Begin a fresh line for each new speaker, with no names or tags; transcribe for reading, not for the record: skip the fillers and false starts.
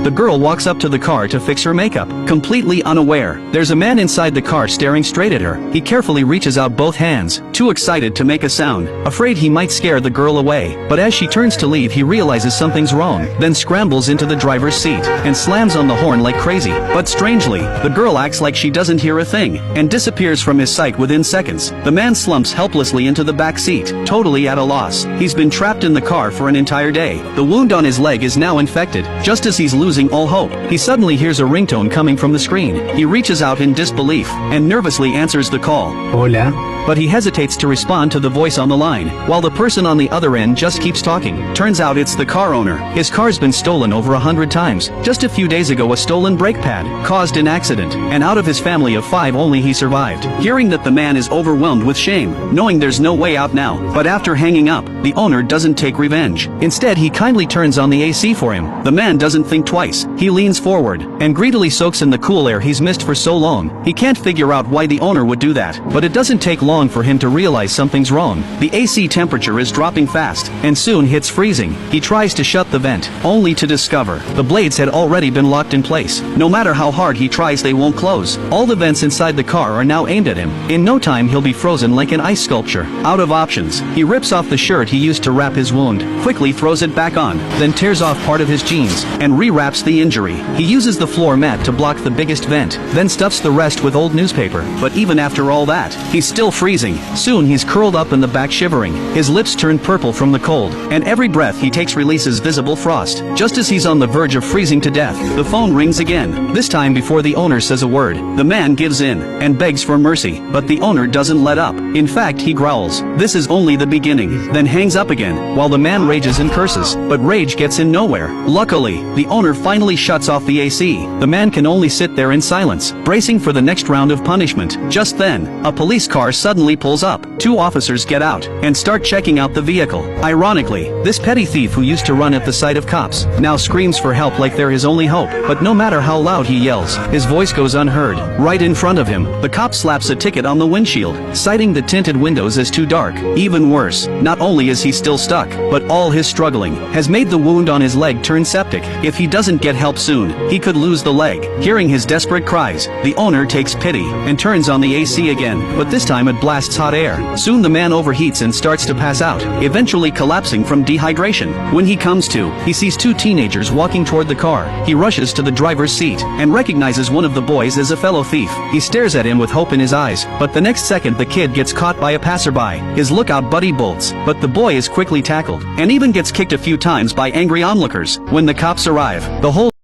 The girl walks up to the car to fix her makeup, completely unaware. There's a man inside the car staring straight at her. He carefully reaches out both hands, too excited to make a sound, afraid he might scare the girl away. But as she turns to leave, he realizes something's wrong, then scrambles into the driver's seat and slams on the horn like crazy. But strangely, the girl acts like she doesn't hear a thing and disappears from his sight within seconds. The man slumps helplessly into the back seat, totally at a loss. He's been trapped in the car for an entire day. The wound on his leg is now infected. Just as he's losing all hope, he suddenly hears a ringtone coming from the screen. He reaches out in disbelief and nervously answers the call.
Hola.
But he hesitates to respond to the voice on the line, while the person on the other end just keeps talking. Turns out it's the car owner. His car's been stolen over 100 times. Just a few days ago, a stolen brake pad caused an accident, and out of his family of 5 only he survived. Hearing that, the man is overwhelmed with shame, knowing there's no way out now. But after hanging up, the owner doesn't take revenge. Instead, he kindly turns on the AC for him. The man doesn't think twice. He leans forward and greedily soaks in the cool air he's missed for so long. He can't figure out why the owner would do that, but it doesn't take long for him to realize something's wrong. The AC temperature is dropping fast, and soon hits freezing. He tries to shut the vent, only to discover the blades had already been locked in place. No matter how hard he tries, they won't close. All the vents inside the car are now aimed at him. In no time, he'll be frozen like an ice sculpture. Out of options, he rips off the shirt he used to wrap his wound, quickly throws it back on, then tears off part of his jeans and rewraps the injury. He uses the floor mat to block the biggest vent, then stuffs the rest with old newspaper. But even after all that, he's still freezing. Soon he's curled up in the back shivering. His lips turn purple from the cold, and every breath he takes releases visible frost. Just as he's on the verge of freezing to death, the phone rings again, this time before the owner says a word. The man gives in and begs for mercy, but the owner doesn't let up. In fact, he growls, "This is only the beginning," then hangs up again, while the man rages and curses. But rage gets him nowhere. Luckily, the owner finally shuts off the AC. The man can only sit there in silence, bracing for the next round of punishment. Just then, a police car suddenly pulls up. 2 officers get out and start checking out the vehicle. Ironically, this petty thief who used to run at the sight of cops now screams for help like they're his only hope. But no matter how loud he yells, his voice goes unheard. Right in front of him, the cop slaps a ticket on the windshield, citing the tinted windows as too dark. Even worse, not only is he still stuck, but all his struggling has made the wound on his leg turn septic. If he doesn't get help soon, he could lose the leg. Hearing his desperate cries, the owner takes pity and turns on the AC again, but this time it blasts hot air. Soon the man overheats and starts to pass out, eventually collapsing from dehydration. When he comes to, he sees 2 teenagers walking toward the car. He rushes to the driver's seat and recognizes one of the boys as a fellow thief. He stares at him with hope in his eyes, but the next second the kid gets caught by a passerby. His lookout buddy bolts, but the boy is quickly tackled and even gets kicked a few times by angry onlookers. When the cops arrive, the whole